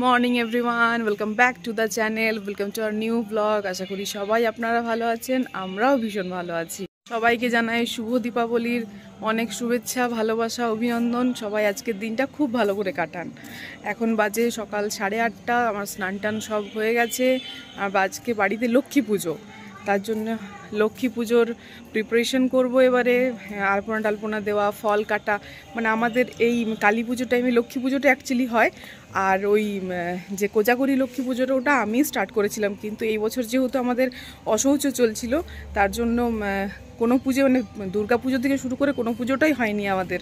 Morning everyone, welcome back to the channel, welcome to our new blog. আশা করি সবাই আপনারা ভালো আছেন, আমরাও ভীষণ ভালো আছি। সবাইকে জানাই শুভ দীপাবলির অনেক শুভেচ্ছা, ভালোবাসা, অভিনন্দন। সবাই আজকের দিনটা খুব ভালো করে কাটান। এখন বাজে সকাল 8:30, আমার স্নান টান সব হয়ে গেছে। আর আজকে বাড়িতে লক্ষ্মী পুজো, তার জন্য লক্ষ্মী পুজোর প্রিপারেশন করবো এবারে। আলপনা টালপনা দেওয়া, ফল কাটা, মানে আমাদের এই কালী পুজোর টাইমে লক্ষ্মী পুজোটা অ্যাকচুয়ালি হয়। আর ওই যে কোজাগরি লক্ষ্মী পুজোটা ওটা আমি স্টার্ট করেছিলাম, কিন্তু এই বছর যেহেতু আমাদের অশৌচ চলছিল, তার জন্য কোনো পুজো মানে দুর্গা পুজো থেকে শুরু করে কোনো পুজোটাই হয়নি আমাদের।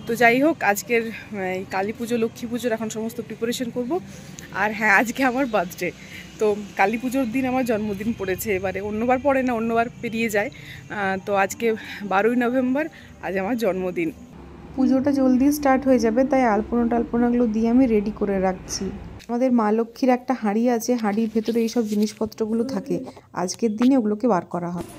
তো যাই হোক, আজকের এই কালী পুজো লক্ষ্মী পুজোর এখন সমস্ত প্রিপারেশন করব। আর হ্যাঁ, আজকে আমার বার্থডে, তো কালী পুজোর দিন আমার জন্মদিন পড়েছে এবারে। অন্যবার পড়ে না, অন্যবার পেরিয়ে যায়। তো আজকে 12ই নভেম্বর, আজ আমার জন্মদিন। পুজোটা জলদি স্টার্ট হয়ে যাবে, তাই আলপনা টালপনাগুলো দিয়ে আমি রেডি করে রাখছি। আমাদের মা লক্ষ্মীর একটা হাঁড়ি আছে, হাঁড়ির ভেতরে এইসব জিনিসপত্রগুলো থাকে। আজকের দিনে ওগুলোকে বার করা হয়।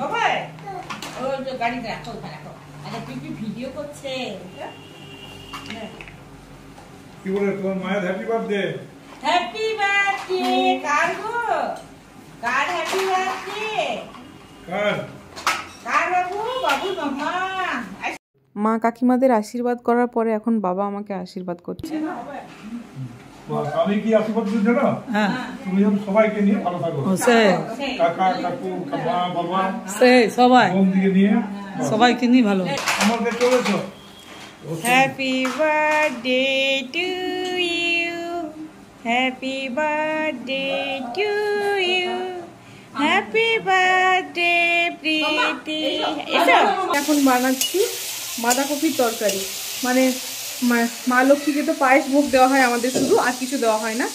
বাবা ও তো গাড়িতে রাখো, রাখো। আরে পিপি ভিডিও করছে। কি বলে তোমার মায়ের হ্যাপি বার্থডে? হ্যাপি বার্থডে কার গো? কার হ্যাপি বার্থডে? কার? কার বাবু? বাবু মামা। মা কাকিমাদের আশীর্বাদ করার পরে এখন বাবা আমাকে আশীর্বাদ করছে। আমি কি আশীর্বাদ দিচ্ছি জানো? হ্যাঁ, তুমি যেন সবাইকে নিয়ে ভালো থাকো। কাকা কাকু কাকা বাবা সবাই বোন দিকে নিয়ে সবাইকে নিয়ে ভালো। আমাদের চলেছো। Happy birthday to you, happy birthday to you, happy birthday Preeti. এখন বানাচ্ছি বাঁধাকপির তরকারি। মানে মা লক্ষ্মীকে তো পায়েস ভোগ দেওয়া হয় আমাদের, শুধু, আর কিছু দেওয়া হয় না।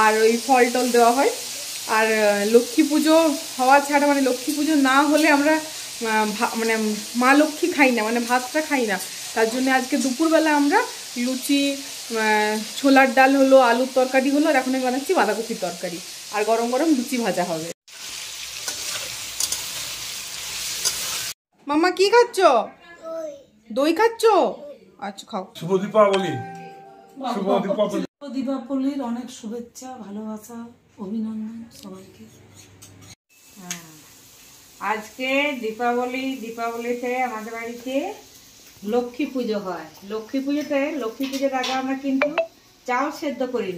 আর ওই ফল টল দেওয়া হয়। আর লক্ষ্মী পুজো হওয়া ছাড়া, মানে লক্ষ্মী পুজো না হলে আমরা মানে মা লক্ষ্মী খাই না, মানে ভাতটা খাই না। তার জন্য আজকে দুপুরবেলা আমরা লুচি, ছোলার ডাল হলো, আলুর তরকারি হলো, আর এখন আমি বানাচ্ছি বাঁধাকপির তরকারি। আর গরম গরম লুচি ভাজা হবে। মামা কি খাচ্ছ? দই খাচ্ছ? আচ্ছা, খাও। শুভ দীপাবলি। শুভ দীপাবলি। দীপাবলির অনেক শুভেচ্ছা, ভালোবাসা, অভিনন্দন সবাইকে। আজকে দীপাবলিতে আমাদের বাড়িতে লক্ষ্মী পুজো হয়। লক্ষ্মী পুজোর আগে আমরা কিন্তু চাউল সেদ্ধ করি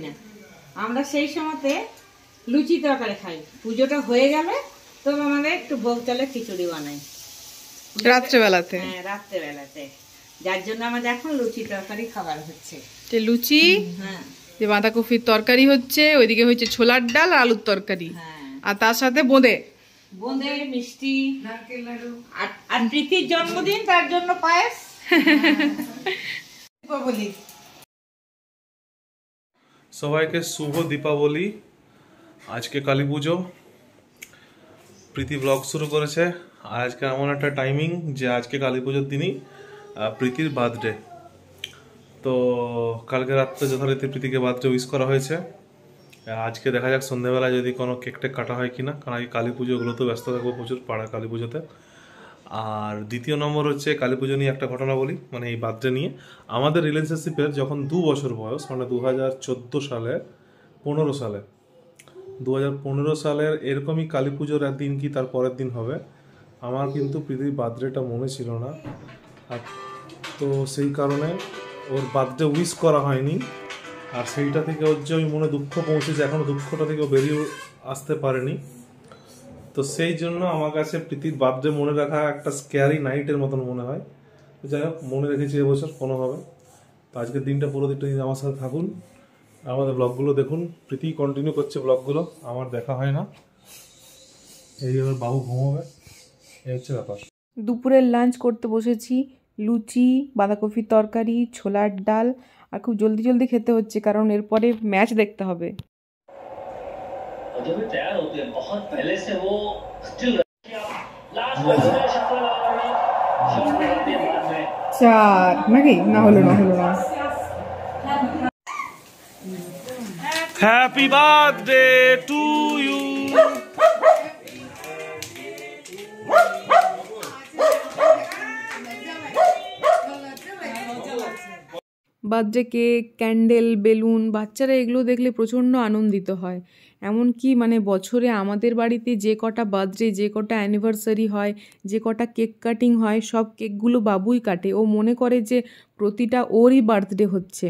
না। আমরা সেই সময়তে লুচি তরকারি খাই। পুজোটা হয়ে গেলে তবে আমাদের একটু ভোগ চালের খিচুড়ি বানাই রাত্রেবেলাতে। হ্যাঁ, রাত্রেবেলাতে। যার জন্য আমাদের এখন লুচি তরকারি খাবার হচ্ছে। লুচি, হ্যাঁ, যে বাঁধাকপির তরকারি হচ্ছে, ওইদিকে হচ্ছে ছোলার ডাল আর আলুর তরকারি, আর তার সাথে বোঁদে মিষ্টি, নারকেল নাড়ু, আর প্রীতির জন্মদিন, তার জন্য পায়েস। দীপাবলি সবাইকে শুভ দীপাবলি। আজকে কালী পুজো। প্রীতি ব্লগ শুরু করেছে। আর আজকে এমন একটা টাইমিং যে আজকে কালী পুজোর দিনই প্রীতির বার্থডে। তো কালকে রাত্রে যথারীতি প্রীতিকে বার্থডে উইশ করা হয়েছে। আজকে দেখা যাক সন্ধ্যেবেলায় যদি কোনো কেক টেক কাটা হয় কিনা, কারণ আজকে কালী পুজো, ওগুলো তো ব্যস্ত থাকবো প্রচুর পাড়া কালী পুজোতে। আর দ্বিতীয় নম্বর হচ্ছে কালী পুজো নিয়ে একটা ঘটনা বলি, মানে এই বার্থডে নিয়ে। আমাদের রিলেশনশিপের যখন 2 বছর বয়স, মানে 2014 সালে, 2015 সালের এরকমই কালী পুজোর একদিন কি তার পরের দিন হবে, আমার কিন্তু পৃথিবীর বার্থডেটা মনে ছিল না। আর তো সেই কারণে ওর বার্থডে উইশ করা হয়নি। আর সেইটা থেকে ওর যে ওই মনে দুঃখ পৌঁছেছে, এখনও দুঃখটা থেকে বেরিয়ে আসতে পারেনি। তো সেই জন্য আমার কাছে প্রীতির বার্থডে মনে রাখা একটা স্ক্যারি নাইটের মতন মনে হয়। যাই হোক, মনে রেখেছি এবছর কোনোভাবে। তো আজকের দিনটা পুরো দিনটা আমার সাথে থাকুন, আমাদের ব্লগগুলো দেখুন। প্রীতি কন্টিনিউ করছে ব্লগগুলো, আমার দেখা হয় না। এই এবার বাবু ঘুমোবে, এই হচ্ছে ব্যাপার। দুপুরের লাঞ্চ করতে বসেছি। লুচি, বাঁধাকপির তরকারি, ছোলার ডাল, আর খুব জলদি জলদি খেতে হচ্ছে, কারণ এরপরে ম্যাচ দেখতে হবে। और जब भी तैयार होते हैं बहुत पहले से वो स्टिल लास्ट में शक्ल लगाना शॉट लगाते हैं बाद में 4 নাকি না হলো না happy birthday to you. Birthday cake, candle, balloon, বাচ্চারা এগুলো দেখলে প্রচণ্ড আনন্দিত হয়। এমনকি মানে বছরে আমাদের বাড়িতে যে কটা বার্থডে, যে কটা অ্যানিভার্সারি হয়, যে কটা কেক কাটিং হয়, সব কেকগুলো বাবুই কাটে। ও মনে করে যে প্রতিটা ওরই বার্থডে হচ্ছে।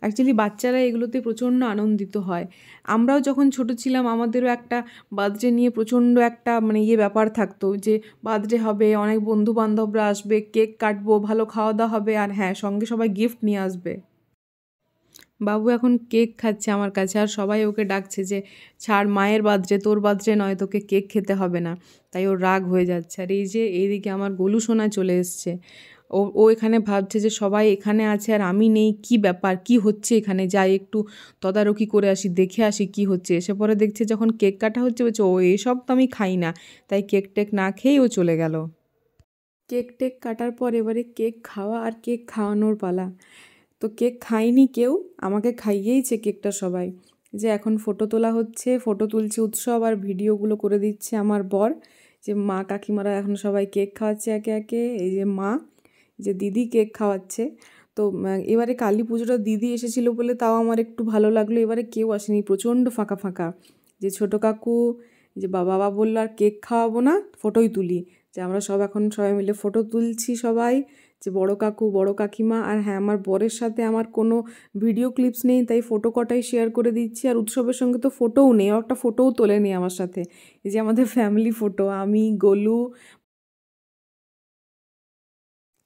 অ্যাকচুয়ালি বাচ্চারা এগুলোতে প্রচণ্ড আনন্দিত হয়। আমরাও যখন ছোট ছিলাম আমাদেরও একটা বার্থডে নিয়ে প্রচণ্ড একটা মানে ব্যাপার থাকতো যে বার্থডে হবে, অনেক বন্ধু বান্ধবরা আসবে, কেক কাটবো, ভালো খাওয়া দাওয়া হবে, আর হ্যাঁ সঙ্গে সবাই গিফট নিয়ে আসবে। বাবু এখন কেক খাচ্ছে আমার কাছে, আর সবাই ওকে ডাকছে যে ছাড়, মায়ের বার্থডে, তোর বার্থডে নয়, তোকে কেক খেতে হবে না। তাই ওর রাগ হয়ে যাচ্ছে। আর এই যে এইদিকে আমার গোলু সোনা চলে এসছে। ও এখানে ভাবছে যে সবাই এখানে আছে আর আমি নেই, কি ব্যাপার, কি হচ্ছে এখানে, যাই একটু তদারকি করে আসি, দেখে আসি কি হচ্ছে। এসে পরে দেখছে যখন কেক কাটা হচ্ছে, বলছে ও এসব তো আমি খাই না। তাই কেক টেক না খেয়েই ও চলে গেল। কেক টেক কাটার পর এবারে কেক খাওয়া আর কেক খাওয়ানোর পালা। তো কেক খায়নি কেউ, আমাকে খাইয়েইছে কেকটা সবাই। যে এখন ফটো তোলা হচ্ছে, ফটো তুলছে উৎসব, আর ভিডিওগুলো করে দিচ্ছে আমার বর। যে মা কাকিমারা এখন সবাই কেক খাওয়াচ্ছে একে একে। এই যে মা, যে দিদি কেক খাওয়াচ্ছে। তো এবারে কালী পুজোটা দিদি এসেছিলো বলে তাও আমার একটু ভালো লাগলো। এবারে কেউ আসেনি, প্রচণ্ড ফাঁকা ফাঁকা। যে ছোটো কাকু, যে বাবা বললো আর কেক খাওয়াবো না, ফটোই তুলি। যে আমরা এখন সবাই মিলে ফটো তুলছি সবাই, যে বড় কাকু, বড় কাকিমা। আর হ্যাঁ, আমার বরের সাথে আমার কোনো ভিডিও ক্লিপস নেই, তাই ফটো কটাই শেয়ার করে দিচ্ছি। আর উৎসবের সঙ্গে তো ফটোও নেই, একটা ফটোও তোলেনি আমার সাথে। এই যে আমাদের ফ্যামিলি ফটো, আমি, গোলু।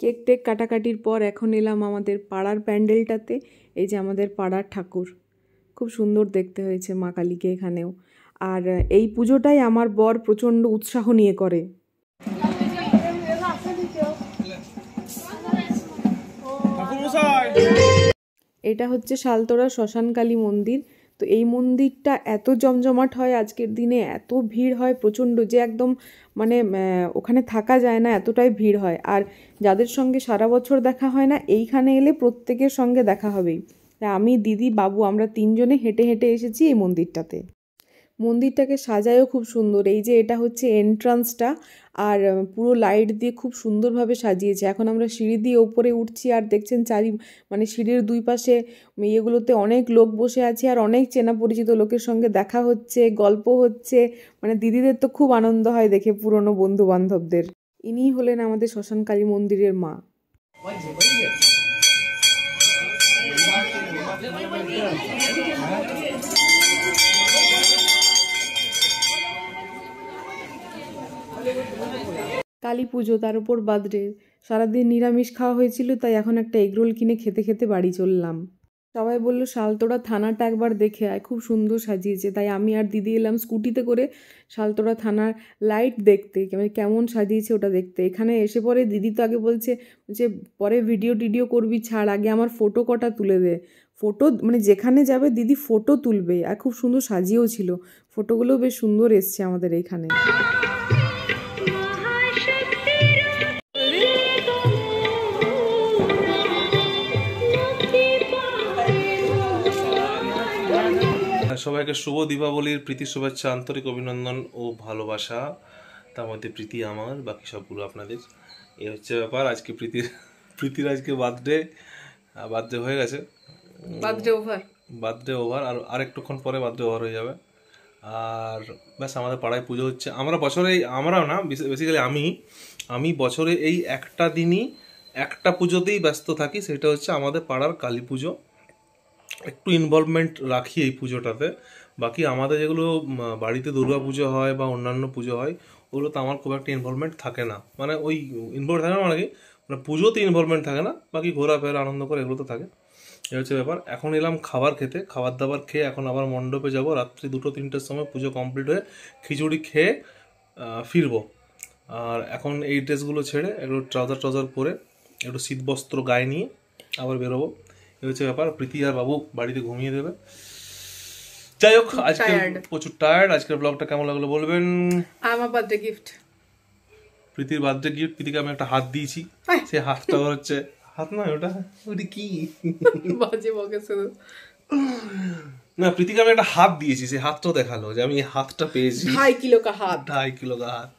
কেক টেক কাটাকাটির পর এখন এলাম আমাদের পাড়ার প্যান্ডেলটাতে। এই যে আমাদের পাড়ার ঠাকুর, খুব সুন্দর দেখতে হয়েছে মা কালীকে এখানেও। আর এই পুজোটাই আমার বর প্রচণ্ড উৎসাহ নিয়ে করে। এটা হচ্ছে শালতোড়া শ্মশানকালী মন্দির। তো এই মন্দিরটা এত জমজমাট হয় আজকের দিনে, এত ভিড় হয় প্রচণ্ড, যে একদম মানে ওখানে থাকা যায় না, এতটাই ভিড় হয়। আর যাদের সঙ্গে সারা বছর দেখা হয় না, এইখানে এলে প্রত্যেকের সঙ্গে দেখা হবেই। আমি, দিদি, বাবু, আমরা 3 জনে হেঁটে হেঁটে এসেছি এই মন্দিরটাতে। মন্দিরটাকে সাজায়ও খুব সুন্দর। এই যে এটা হচ্ছে এন্ট্রান্সটা, আর পুরো লাইট দিয়ে খুব সুন্দরভাবে সাজিয়েছে। এখন আমরা সিঁড়ি দিয়ে ওপরে উঠছি, আর দেখছেন মানে সিঁড়ির 2 পাশে ইয়েগুলোতে অনেক লোক বসে আছে, আর অনেক চেনা পরিচিত লোকের সঙ্গে দেখা হচ্ছে, গল্প হচ্ছে। মানে দিদিদের তো খুব আনন্দ হয় দেখে, পুরনো বন্ধু বান্ধবদের। ইনিই হলেন আমাদের শ্মশানকালী মন্দিরের মা। কালী পুজো, তার উপর বার্থডে, সারাদিন নিরামিষ খাওয়া হয়েছিল, তাই এখন একটা এগরোল কিনে খেতে খেতে বাড়ি চললাম। সবাই বললো শালতোড়া থানাটা একবার দেখে আয়, খুব সুন্দর সাজিয়েছে। তাই আমি আর দিদি এলাম স্কুটিতে করে শালতোড়া থানার লাইট দেখতে, কেমন সাজিয়েছে ওটা দেখতে। এখানে এসে পরে দিদি তো আগে বলছে যে পরে ভিডিও করবি, ছাড়, আগে আমার ফটো কটা তুলে দে। ফটো মানে যেখানে যাবে দিদি ফটো তুলবে, আর খুব সুন্দর সাজিয়েও ছিল। ফটোগুলোও বেশ সুন্দর এসছে আমাদের এইখানে। সবাইকে শুভ দীপাবলির প্রীতি শুভেচ্ছা, আন্তরিক অভিনন্দন ও ভালোবাসা। তার মধ্যে প্রীতি আমার, বাকি সবগুলো আপনাদের। এই হচ্ছে ব্যাপার। আজকে প্রীতির আজকে বার্থডে হয়ে গেছে, বার্থডে ওভার, আর আরেকটুক্ষণ পরে বার্থডে ওভার হয়ে যাবে। আর ব্যাস, আমাদের পাড়ায় পুজো হচ্ছে। আমরাও না, বেসিক্যালি আমি বছরে এই একটা দিনই, একটা পুজোতেই ব্যস্ত থাকি, সেটা হচ্ছে আমাদের পাড়ার কালী পুজো। একটু ইনভলভমেন্ট রাখি এই পুজোটাতে। বাকি আমাদের যেগুলো বাড়িতে দুর্গা পুজো হয় বা অন্যান্য পুজো হয়, ওগুলোতে আমার খুব একটা ইনভলভমেন্ট থাকে না। মানে ওই ইনভলভ থাকে না, মানে কি, মানে পুজোতে ইনভলভমেন্ট থাকে না, বাকি ঘোরাফেরা, আনন্দ করে এগুলো তো থাকে। এই হচ্ছে ব্যাপার। এখন এলাম খাবার খেতে, খাবার দাবার খেয়ে এখন আবার মণ্ডপে যাব। রাত্রি 2-3টের সময় পুজো কমপ্লিট হয়ে খিচুড়ি খেয়ে ফিরবো। আর এখন এই ড্রেসগুলো ছেড়ে একটু ট্রাউজার পরে একটু শীতবস্ত্র গায়ে নিয়ে আবার বেরোবো। এই হচ্ছে ব্যাপার। প্রীতি আর বাবু বাড়িতে ঘুমিয়ে দেবে। যাই হোক আজকে tired. প্রচুর টায়ার্ড। আজকের ব্লগটা কেমন লাগলো বলবেন। আমার বার্থডে গিফট প্রীতির বার্থডে গিফট, প্রীতিকে আমি একটা হাত দিয়েছি, সেই হাতটা হচ্ছে হাত নয়, ওটা ওটা কি বাজে বকে শুধু। না, প্রীতিকে আমি একটা হাত দিয়েছি, সেই হাতটাও দেখালো যে আমি এই হাতটা পেয়েছি, 2.5 কিলো কা হাত। 2.5 কিলো কা হাত।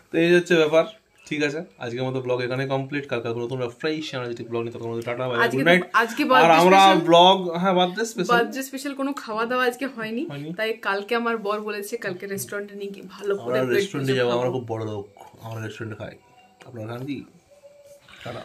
তো এই হচ্ছে ব্যাপার। ঠিক আছে, আজকের মতো ব্লগ এখানে কমপ্লিট। কালকে নতুন ফ্রেশ এনার্জেটিক ব্লগ নিয়ে তখন tata bye bye, good night. আজকে আর আমরা ব্লগ, হ্যাঁ বার্থডে স্পেশাল, বার্থডে স্পেশাল কোনো খাওয়া দাওয়া আজকে হয়নি, তাই কালকে আমার বর বলেছে কালকে রেস্টুরেন্টে নিয়ে গিয়ে ভালো করে আমরা রেস্টুরেন্টে যাবো, আমরা খুব বড় লোক, আমরা রেস্টুরেন্টে খাই, আপনারা খান কি? টাটা।